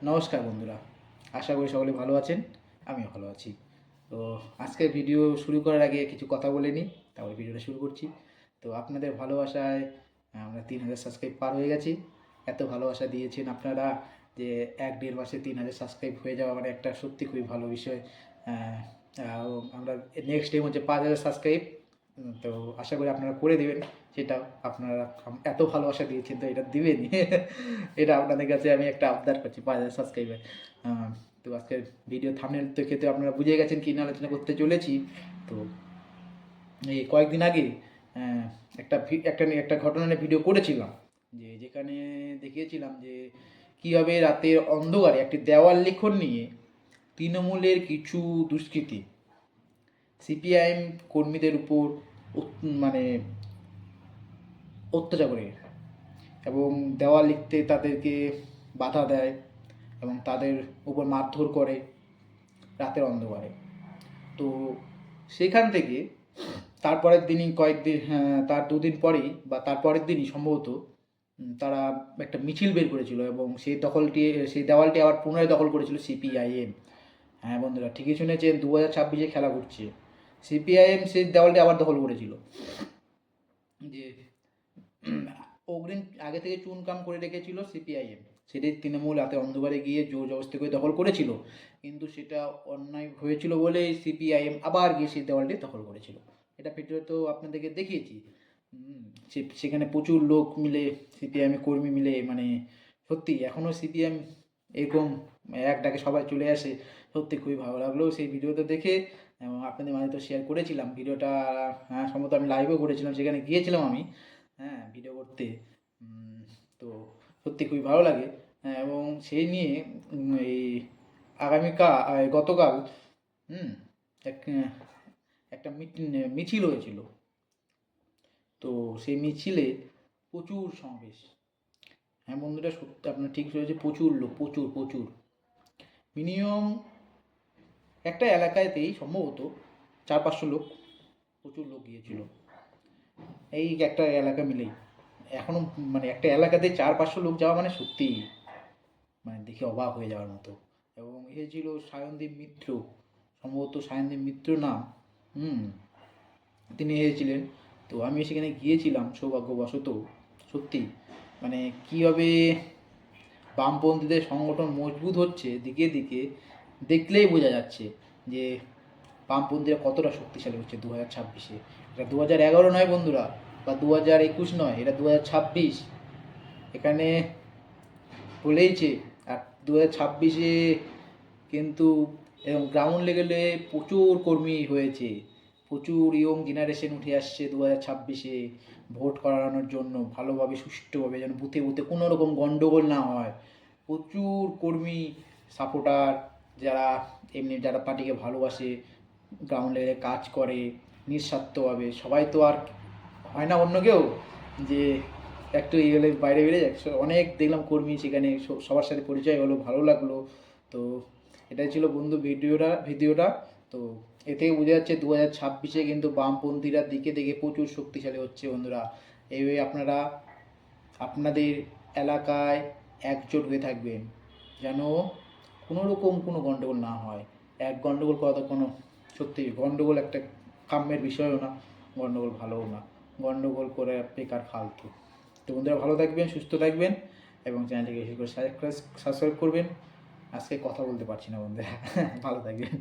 নমস্কার বন্ধুরা, আশা করি সকলে ভালো আছেন। আমিও ভালো আছি। তো আজকের ভিডিও শুরু করার আগে কিছু কথা বলে নিই, তারপরে ভিডিওটা শুরু করছি। তো আপনাদের ভালোবাসায় আমরা 3000 সাবস্ক্রাইব পার হয়ে গেছি। এত ভালোবাসা দিয়েছেন আপনারা যে 1-1.5 মাসে 3000 সাবস্ক্রাইব হয়ে যাওয়া মানে একটা সত্যি খুবই ভালো বিষয়। আহ, আমরা নেক্সট এম হচ্ছে 5000 সাবস্ক্রাইব। তো আশা করি আপনারা করে দেবেন। সেটাও আপনারা এত ভালোবাসা দিয়েছেন তো এটা দিবেনই। এটা আপনাদের কাছে আমি একটা আবদার করছি, 5000 সাবস্ক্রাইবার। তো আজকের ভিডিও থাম্বনেল দেখে তো আপনারা বুঝে গেছেন কী নিয়ে আলোচনা করতে চলেছি। তো এই কয়েকদিন আগে আহ, একটা ঘটনা নিয়ে ভিডিও করেছিলাম, যেখানে দেখিয়েছিলাম যে কীভাবে রাতের অন্ধকারে একটি দেওয়াল লিখন নিয়ে তৃণমূলের কিছু দুষ্কৃতী সিপিআইএম কর্মীদের উপর মানে অত্যাচার করে এবং দেওয়াল লিখতে তাদেরকে বাধা দেয় এবং তাদের উপর মারধর করে রাতের অন্ধকারে। তো সেখান থেকে তারপরের দিনই তার দুদিন পরেই বা তারপরের দিনই সম্ভবত তারা একটা মিছিল বের করেছিল এবং সেই দেওয়ালটি আবার পুনরায় দখল করেছিল সিপিআইএম। হ্যাঁ বন্ধুরা, ঠিকই শুনেছেন, 2026-এ খেলা ঘুরছে। সিপিআইএম সেই দেওয়ালটি আবার দখল করেছিল। যে অগ্রিম আগে থেকে চুনকাম করে রেখেছিল সিপিআইএম, সেটি তৃণমূল রাতে অন্ধকারে গিয়ে জোর জবরদস্তি করে দখল করেছিল, কিন্তু সেটা অন্যায় হয়েছিল বলেই সিপিআইএম আবার গিয়ে সেই দেওয়ালটি দখল করেছিল। এটা ভিডিও তো আপনাদেরকে দেখিয়েছি। সেখানে প্রচুর লোক মিলে, সিপিআইএম কর্মী মিলে, মানে সত্যি এখনও সিপিএম এরকম এক ডাকে সবাই চলে আসে, সত্যি খুবই ভালো লাগলো সেই ভিডিওটা দেখে। এবং আপনাদের মাঝে তো শেয়ার করেছিলাম ভিডিওটা। হ্যাঁ, সম্ভবত আমি লাইভও করেছিলাম, সেখানে গিয়েছিলাম আমি, হ্যাঁ, ভিডিও করতে। তো সত্যি খুবই ভালো লাগে। হ্যাঁ, এবং সেই নিয়ে এই গতকাল হুম এক একটা মিছিল হয়েছিল। তো সেই মিছিলে প্রচুর সমাবেশ। হ্যাঁ বন্ধুরা, সত্যি আপনার ঠিক রয়েছে, প্রচুর লোক, প্রচুর প্রচুর। মিনিমাম একটা এলাকাতেই সম্ভবত 400-500 লোক, প্রচুর লোক গিয়েছিল এই একটা এলাকা মিলেই। এখনও মানে একটা এলাকাতে 400-500 লোক যাওয়া মানে সত্যি মানে দেখে অবাক হয়ে যাওয়ার মতো। এবং এ ছিল সায়নদীপ মিত্র, সম্ভবত সায়নদীপ মিত্র নাম। হুম তিনি এসেছিলেন। তো আমি সেখানে গিয়েছিলাম সৌভাগ্যবশত। সত্যি মানে কীভাবে বামপন্থীদের সংগঠন মজবুত হচ্ছে দিকে দিকে, দেখলেই বোঝা যাচ্ছে যে বামপন্থীরা কতটা শক্তিশালী হচ্ছে 2026-এ। এটা 2011 নয় বন্ধুরা, বা 2021 নয়, এটা 2026। এখানে বলেইছে। আর 2026-এ কিন্তু এবং গ্রাউন্ড লেভেলে প্রচুর কর্মী হয়েছে, প্রচুর ইয়ং জেনারেশন উঠে আসছে 2026-এ ভোট করানোর জন্য, ভালোভাবে সুষ্ঠুভাবে, যেন বুথে বুথে কোনো রকম গণ্ডগোল না হয়। প্রচুর কর্মী সাপোর্টার, যারা পার্টিকে ভালোবাসে, গ্রাউন্ড লেভেলে কাজ করে নিঃস্বার্থভাবে। সবাই তো আর হয় না অন্য কেউ যে একটু এলে বাইরে বেরিয়ে যায়। অনেক দেখলাম কর্মী সেখানে, সবার সাথে পরিচয় হলো, ভালো লাগলো। তো এটাই ছিল বন্ধু ভিডিওটা। তো এতে বোঝা যাচ্ছে 2026-এ কিন্তু বামপন্থীরা দিকে দিকে প্রচুর শক্তিশালী হচ্ছে বন্ধুরা। এইভাবে আপনারা আপনাদের এলাকায় একজোট হয়ে থাকবেন, যেন কোনো রকম কোনো গণ্ডগোল না হয়। গণ্ডগোল করা তো কোনো, সত্যি গণ্ডগোল একটা কাম্যের বিষয়ও না, গণ্ডগোল ভালোও না, গণ্ডগোল করে বেকার ফালতু। তো বন্ধুরা, ভালো থাকবেন, সুস্থ থাকবেন এবং চ্যানেলটিকে বেশি করে সাবস্ক্রাইব করবেন। আজকে কথা বলতে পারছি না বন্ধুরা। ভালো থাকবেন।